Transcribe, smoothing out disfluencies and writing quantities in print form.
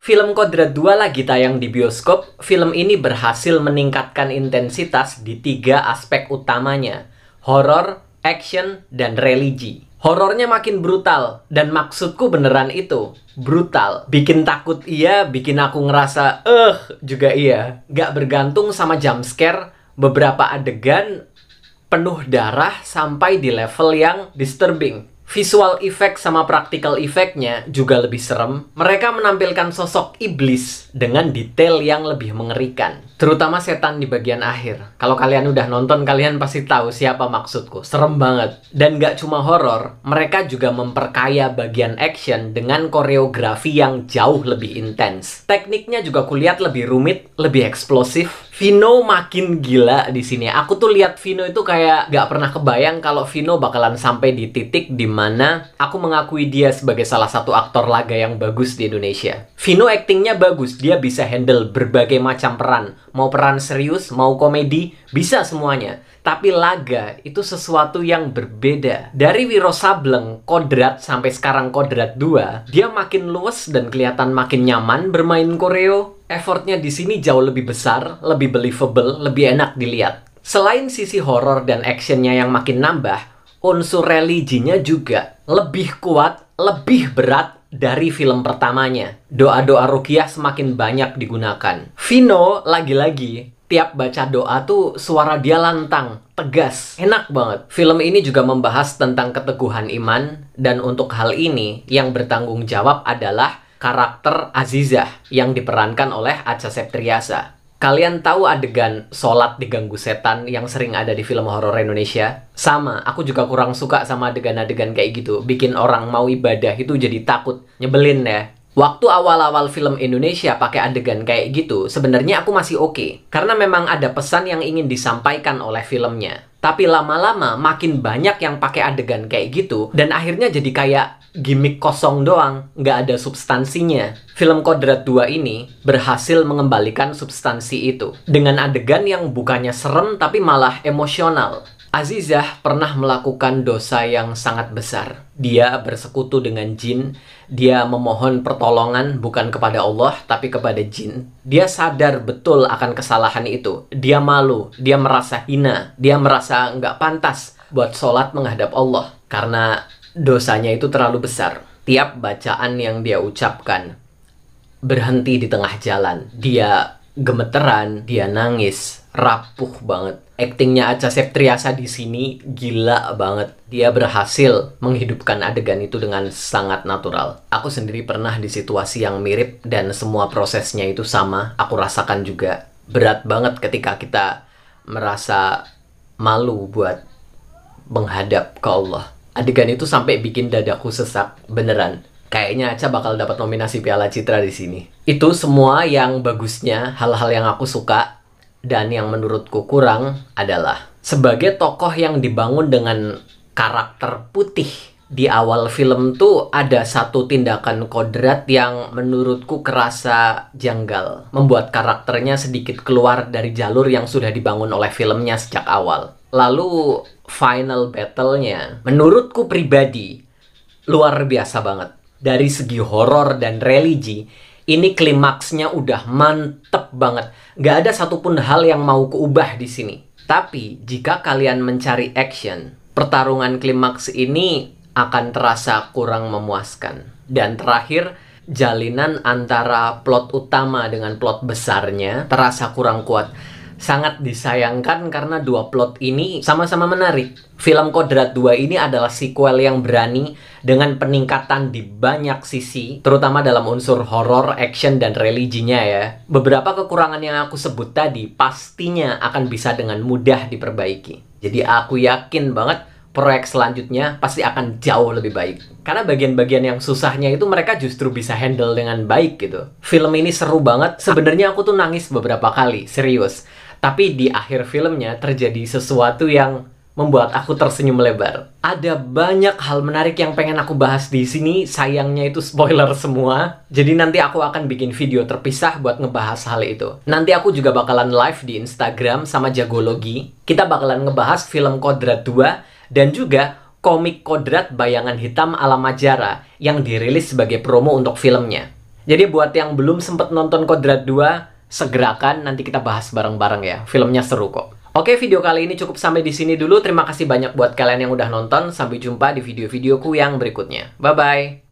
Film Kodrat 2 lagi tayang di bioskop. Film ini berhasil meningkatkan intensitas di 3 aspek utamanya: horor, action, dan religi. Horornya makin brutal, dan maksudku beneran itu, brutal. Bikin takut iya, bikin aku ngerasa juga iya. Gak bergantung sama jump scare, beberapa adegan penuh darah sampai di level yang disturbing. Visual effect sama practical effect-nya juga lebih serem. Mereka menampilkan sosok iblis dengan detail yang lebih mengerikan. Terutama setan di bagian akhir. Kalau kalian udah nonton, kalian pasti tahu siapa maksudku. Serem banget. Dan gak cuma horor, mereka juga memperkaya bagian action dengan koreografi yang jauh lebih intens. Tekniknya juga kulihat lebih rumit, lebih eksplosif. Vino makin gila di sini. Aku tuh lihat Vino itu kayak gak pernah kebayang kalau Vino bakalan sampai di titik di mana aku mengakui dia sebagai salah satu aktor laga yang bagus di Indonesia. Vino aktingnya bagus, dia bisa handle berbagai macam peran. Mau peran serius, mau komedi, bisa semuanya. Tapi laga itu sesuatu yang berbeda. Dari Wiro Sableng, Kodrat, sampai sekarang Kodrat 2, dia makin luwes dan kelihatan makin nyaman bermain koreo. Effortnya di sini jauh lebih besar, lebih believable, lebih enak dilihat. Selain sisi horor dan actionnya yang makin nambah, unsur religinya juga lebih kuat, lebih berat dari film pertamanya. Doa-doa ruqyah semakin banyak digunakan. Vino lagi-lagi tiap baca doa tuh suara dia lantang, tegas, enak banget. Film ini juga membahas tentang keteguhan iman, dan untuk hal ini yang bertanggung jawab adalah karakter Azizah yang diperankan oleh Acha Septriasa. Kalian tahu adegan sholat diganggu setan yang sering ada di film horor Indonesia? Sama, aku juga kurang suka sama adegan-adegan kayak gitu. Bikin orang mau ibadah itu jadi takut, nyebelin ya. Waktu awal-awal film Indonesia pakai adegan kayak gitu, sebenarnya aku masih oke. Karena memang ada pesan yang ingin disampaikan oleh filmnya. Tapi lama-lama makin banyak yang pakai adegan kayak gitu, dan akhirnya jadi kayak gimmick kosong doang, nggak ada substansinya. Film Kodrat 2 ini berhasil mengembalikan substansi itu dengan adegan yang bukannya serem tapi malah emosional. Azizah pernah melakukan dosa yang sangat besar. Dia bersekutu dengan jin. Dia memohon pertolongan bukan kepada Allah tapi kepada jin. Dia sadar betul akan kesalahan itu. Dia malu, dia merasa hina, dia merasa nggak pantas buat sholat menghadap Allah karena dosanya itu terlalu besar. Tiap bacaan yang dia ucapkan berhenti di tengah jalan. Dia gemeteran, dia nangis, rapuh banget. Aktingnya Acha Septriasa di sini gila banget. Dia berhasil menghidupkan adegan itu dengan sangat natural. Aku sendiri pernah di situasi yang mirip dan semua prosesnya itu sama. Aku rasakan juga. Berat banget ketika kita merasa malu buat menghadap ke Allah. Adegan itu sampai bikin dadaku sesak, beneran. Kayaknya Acha bakal dapat nominasi Piala Citra di sini. Itu semua yang bagusnya, hal-hal yang aku suka. Dan yang menurutku kurang adalah sebagai tokoh yang dibangun dengan karakter putih. Di awal film tuh ada satu tindakan Kodrat yang menurutku kerasa janggal. Membuat karakternya sedikit keluar dari jalur yang sudah dibangun oleh filmnya sejak awal. Lalu final battle-nya menurutku pribadi luar biasa banget. Dari segi horor dan religi, ini klimaksnya udah mantep banget. Gak ada satupun hal yang mau kuubah di sini. Tapi jika kalian mencari action, pertarungan klimaks ini akan terasa kurang memuaskan. Dan terakhir, jalinan antara plot utama dengan plot besarnya terasa kurang kuat. Sangat disayangkan karena dua plot ini sama-sama menarik. Film Kodrat 2 ini adalah sequel yang berani dengan peningkatan di banyak sisi, terutama dalam unsur horor, action, dan religinya ya. Beberapa kekurangan yang aku sebut tadi pastinya akan bisa dengan mudah diperbaiki. Jadi aku yakin banget proyek selanjutnya pasti akan jauh lebih baik. Karena bagian-bagian yang susahnya itu mereka justru bisa handle dengan baik gitu. Film ini seru banget. Sebenarnya aku tuh nangis beberapa kali, serius. Tapi di akhir filmnya terjadi sesuatu yang membuat aku tersenyum lebar. Ada banyak hal menarik yang pengen aku bahas di sini. Sayangnya itu spoiler semua. Jadi nanti aku akan bikin video terpisah buat ngebahas hal itu. Nanti aku juga bakalan live di Instagram sama Jagologi. Kita bakalan ngebahas film Kodrat 2 dan juga komik Kodrat Bayangan Hitam ala Majara yang dirilis sebagai promo untuk filmnya. Jadi buat yang belum sempet nonton Kodrat 2, segerakan, nanti kita bahas bareng-bareng ya. Filmnya seru kok. Oke, video kali ini cukup sampai di sini dulu. Terima kasih banyak buat kalian yang udah nonton. Sampai jumpa di video-videoku yang berikutnya. Bye-bye.